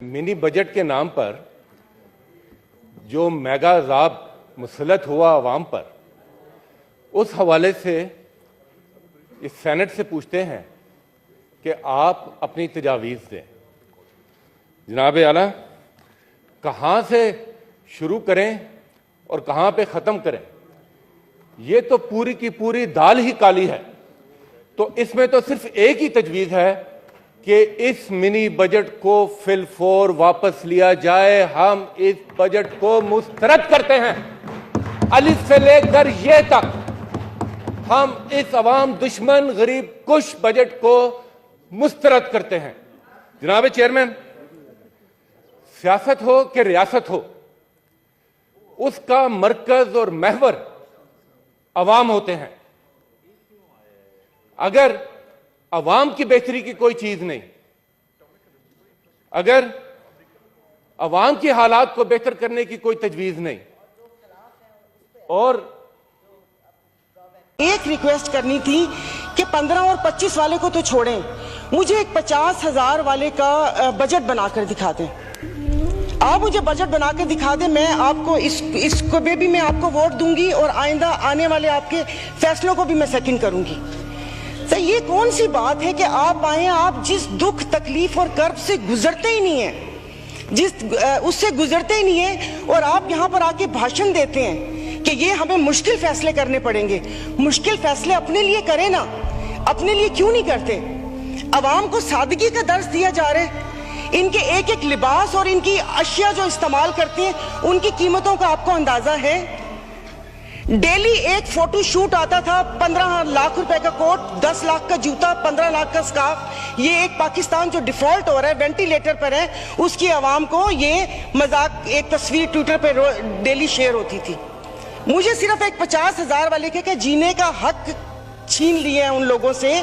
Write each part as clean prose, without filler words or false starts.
Mini budget के नाम पर जो मेगा अज़ाब मुसल्लत हुआ अवाम पर, उस हवाले से इस सेनेट से पूछते हैं कि आप अपनी तजावीज़ दें। जनाब आला, कहाँ से शुरू करें और कहाँ पे ख़त्म करें, ये तो पूरी की पूरी दाल ही काली है। तो इसमें तो सिर्फ एक ही तजवीज़ है कि इस मिनी बजट को फिलफोर वापस लिया जाए। हम इस बजट को मुस्तरद करते हैं, अलिफ से लेकर ये तक। हम इस अवाम दुश्मन गरीब कुश बजट को मुस्तरद करते हैं। जनाब चेयरमैन, सियासत हो कि रियासत हो, उसका मरकज और महवर अवाम होते हैं। अगर अवाम की बेहतरी की कोई चीज नहीं, अगर अवाम के हालात को बेहतर करने की कोई तजवीज नहीं, और एक रिक्वेस्ट करनी थी कि 15 और 25 वाले को तो छोड़ें, मुझे एक 50,000 वाले का बजट बनाकर दिखा दें। आप मुझे बजट बनाकर दिखा दें, मैं आपको इसको भी मैं आपको वोट दूंगी और आइंदा आने वाले आपके फैसलों को भी मैं सेकंड करूंगी। तो ये कौन सी बात है कि आप आए, आप जिस दुख तकलीफ और कर्ब से गुजरते ही नहीं है, उससे गुजरते ही नहीं है, और आप यहाँ पर आके भाषण देते हैं कि ये हमें मुश्किल फैसले करने पड़ेंगे। मुश्किल फैसले अपने लिए करें ना, अपने लिए क्यों नहीं करते? अवाम को सादगी का दर्स दिया जा रहा है। इनके एक एक लिबास और इनकी अशिया जो इस्तेमाल करते हैं, उनकी कीमतों का आपको अंदाजा है? डेली एक फोटो शूट आता था, 15 लाख रुपए का कोट, 10 लाख का जूता, 15 लाख का स्कार्फ। ये एक पाकिस्तान जो डिफॉल्ट हो रहा है, वेंटिलेटर पर है, उसकी आवाम को ये मजाक एक तस्वीर ट्विटर पर डेली शेयर होती थी। मुझे सिर्फ एक 50,000 वाले के जीने का हक छीन लिए हैं उन लोगों से।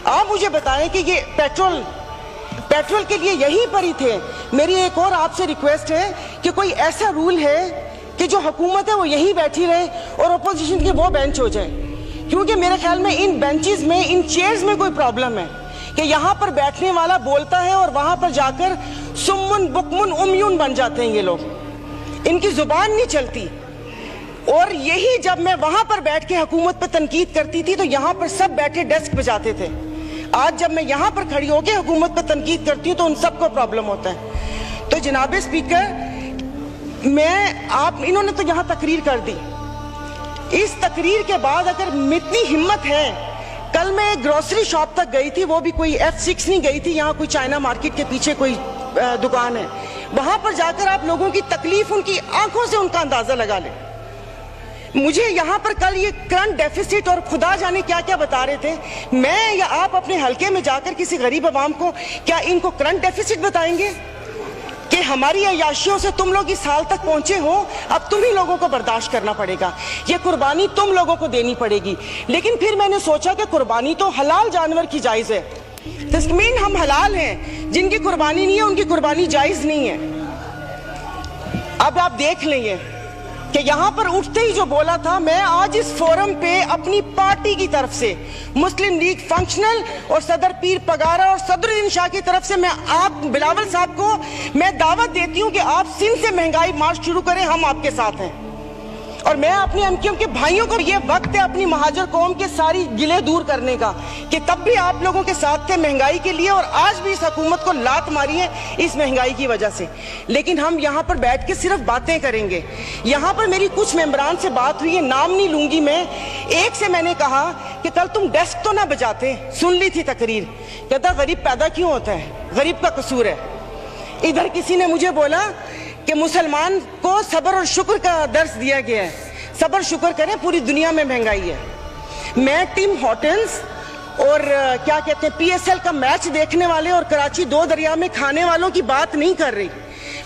आप मुझे बताएं कि ये पेट्रोल के लिए यहीं पर ही थे। मेरी एक और आपसे रिक्वेस्ट है कि कोई ऐसा रूल है कि जो हुकूमत है वो यहीं बैठी रहे और अपोजिशन के वो बेंच हो जाए, क्योंकि मेरे ख्याल में इन बेंचेस में, इन चेयर्स में कोई प्रॉब्लम है कि यहाँ पर बैठने वाला बोलता है और वहां पर जाकर सुम्मुन बुकमुन उम्यून बन जाते हैं ये लोग, इनकी जुबान नहीं चलती। और यही जब मैं वहां पर बैठ के हुकूमत पर तनकीद करती थी तो यहाँ पर सब बैठे डेस्क बजाते थे। आज जब मैं यहाँ पर खड़ी होकर हुकूमत पर तनकीद करती हूँ तो उन सबको प्रॉब्लम होता है। तो जनाब स्पीकर, इन्होंने तो यहाँ तकरीर कर दी। इस तकरीर के बाद अगर इतनी हिम्मत है, कल मैं एक ग्रोसरी शॉप तक गई थी, वो भी कोई F6 नहीं गई थी, यहाँ कोई चाइना मार्केट के पीछे कोई दुकान है, वहां पर जाकर आप लोगों की तकलीफ, उनकी आंखों से उनका अंदाजा लगा ले। मुझे यहाँ पर कल ये करंट डेफिसिट और खुदा जाने क्या क्या बता रहे थे। मैं या आप अपने हलके में जाकर किसी गरीब आवाम को क्या इनको करंट डेफिसिट बताएंगे कि हमारी अयाशियों से तुम लोग इस साल तक पहुंचे हो, अब तुम ही लोगों को बर्दाश्त करना पड़ेगा, ये कुर्बानी तुम लोगों को देनी पड़ेगी। लेकिन फिर मैंने सोचा कि कुर्बानी तो हलाल जानवर की जायज है, तस्मीन हम हलाल हैं, जिनकी कुर्बानी नहीं है उनकी कुर्बानी जायज नहीं है। अब आप देख लेंगे कि यहाँ पर उठते ही जो बोला था, मैं आज इस फोरम पे अपनी पार्टी की तरफ से, मुस्लिम लीग फंक्शनल और सदर पीर पगारा और सदरुद्दीन शाह की तरफ से मैं आप बिलावल साहब को मैं दावत देती हूँ कि आप सिंध से महंगाई मार्च शुरू करें, हम आपके साथ हैं। और मैं अपने एमक्यूएम के भाइयों को, ये वक्त है अपनी महाजर कौम के सारी गिले दूर करने का, कि तब भी आप लोगों के साथ थे महंगाई के लिए और आज भी इस हुकूमत को लात मारी है इस महंगाई की वजह से। लेकिन हम यहाँ पर बैठ के सिर्फ बातें करेंगे। यहाँ पर मेरी कुछ मेंबरान से बात हुई है, नाम नहीं लूंगी मैं। एक से मैंने कहा कि कल तुम डेस्क तो ना बजाते, सुन ली थी तकरीर, कहता गरीब पैदा क्यों होता है, गरीब का कसूर है। इधर किसी ने मुझे बोला कि मुसलमान को सब्र और शुक्र का दर्स दिया गया है, सब्र शुक्र करें, पूरी दुनिया में महंगाई है। मैं टिम हॉर्टन्स और क्या कहते हैं PSL का मैच देखने वाले और कराची 2 दरिया में खाने वालों की बात नहीं कर रही,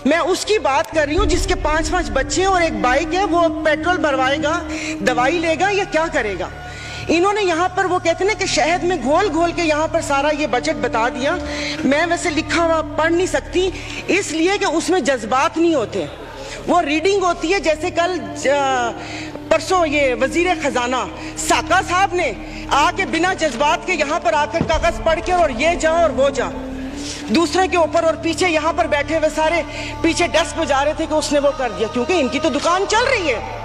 मैं उसकी बात कर रही हूँ जिसके 5-5 बच्चे और एक बाइक है, वो पेट्रोल भरवाएगा, दवाई लेगा या क्या करेगा। इन्होंने यहाँ पर वो कहते हैं कि शहद में घोल घोल के यहाँ पर सारा ये बजट बता दिया। मैं वैसे लिखा हुआ पढ़ नहीं सकती, इसलिए कि उसमें जज्बात नहीं होते, वो रीडिंग होती है। जैसे कल परसों ये वजीर खजाना साका साहब ने आके बिना जज्बात के यहाँ पर आकर कागज पढ़ के और ये जा और वो जा, दूसरे के ऊपर, और पीछे यहाँ पर बैठे हुए सारे पीछे डेस्क पे जा रहे थे कि उसने वो कर दिया, क्योंकि इनकी तो दुकान चल रही है।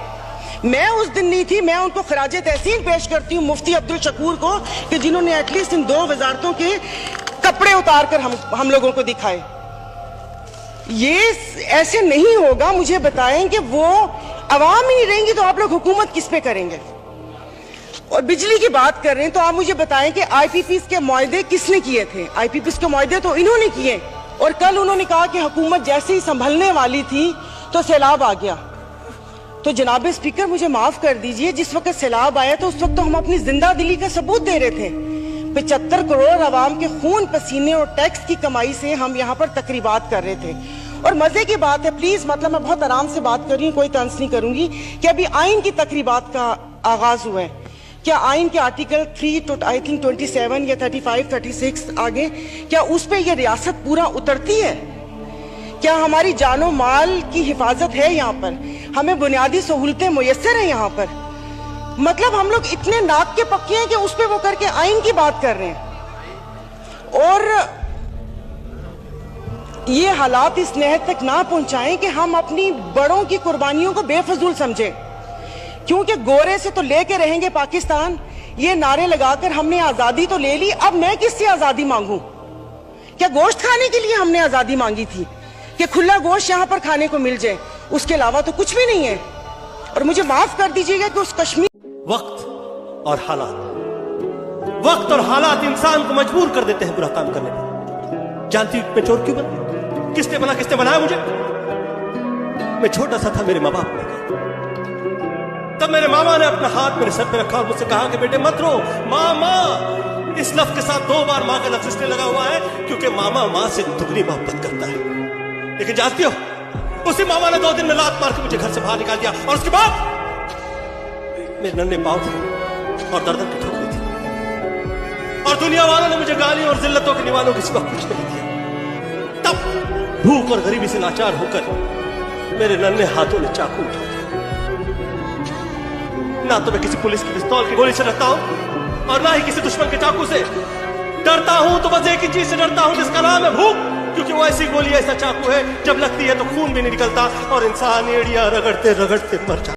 मैं उस दिन नहीं थी, मैं उनको खराजे तहसीन पेश करती हूँ मुफ्ती अब्दुल शकूर को, कि जिन्होंने एटलीस्ट इन 2 वजारतों के कपड़े उतार कर हम लोगों को दिखाए। ये ऐसे नहीं होगा। मुझे बताएं कि वो अवाम ही नहीं रहेंगी तो आप लोग हुकूमत किस पे करेंगे? और बिजली की बात कर रहे हैं तो आप मुझे बताएं कि आईपीपीस के मुआहदे किसने किए थे? आईपीपीस के मुआहदे तो इन्होंने किए, और कल उन्होंने कहा कि हुकूमत जैसे ही संभलने वाली थी तो सैलाब आ गया। तो जनाब स्पीकर, मुझे माफ कर दीजिए, जिस वक्त सैलाब आया तो उस वक्त तो हम अपनी जिंदा दिली का सबूत दे रहे थे। 75 करोड़ आवाम के खून पसीने और टैक्स की कमाई से हम यहाँ पर तकरीबात कर रहे थे। और मजे की बात है, प्लीज, मतलब मैं बहुत आराम से बात कर रही हूँ, कोई तंज नहीं करूंगी, कि अभी आइन की तकरीबात का आगाज हुआ है। क्या आइन के आर्टिकल 3 तो आई थिंक 27 या 35, 36 आगे, क्या उस पे ये रियासत पूरा उतरती है? क्या हमारी जानो माल की हिफाजत है यहाँ पर? हमें बुनियादी सहूलतें मुयस्सर है यहाँ पर? मतलब हम लोग इतने नाक के पक्के हैं कि उस पे वो करके आइन की बात कर रहे हैं। और ये हालात इस नहज तक ना पहुंचाएं कि हम अपनी बड़ों की कुर्बानियों को बेफजूल समझें, क्योंकि गोरे से तो लेके रहेंगे पाकिस्तान, ये नारे लगाकर हमने आजादी तो ले ली, अब मैं किससे आजादी मांगू? क्या गोश्त खाने के लिए हमने आजादी मांगी थी कि खुला गोश्त यहां पर खाने को मिल जाए? उसके अलावा तो कुछ भी नहीं है। और मुझे माफ कर दीजिएगा कि उस कश्मीर वक्त और हालात इंसान को मजबूर कर देते हैं बुरा काम करने पर। जानती हूं मैं चोर क्यों बना? किसने बनाया मुझे? मैं छोटा सा था, मेरे माँ बाप मर गए। तब मेरे मामा ने अपना हाथ मेरे सर पे रखा और मुझसे कहा कि बेटे मत रो, मामा। इस लफ्ज के साथ 2 बार माँ का लफ्ज इसलिए लगा हुआ है क्योंकि मामा माँ से दुगनी मोहब्बत करता है। लेकिन जानती हो, उसी मामा ने 2 दिन में लात मार के मुझे घर से बाहर निकाल दिया, और उसके बाद मेरे नन्हे पांव थे और दर्द की ठोकरी थी, और दुनिया वालों ने मुझे गालियों और जिल्लतों के निवालों के सिवा कुछ नहीं दिया। तब भूख और गरीबी से लाचार होकर मेरे नन्हे हाथों ने चाकू उठा दिया। ना तो मैं किसी पुलिस की पिस्तौल की गोली से डरता हूं, और ना ही किसी दुश्मन के चाकू से डरता हूं। तो बस एक ही चीज से डरता हूं, जिसका नाम है भूख, क्योंकि वो ऐसी गोली, ऐसा चाकू है, जब लगती है तो खून भी नहीं निकलता और इंसान एड़ियां रगड़ते रगड़ते मर जाता।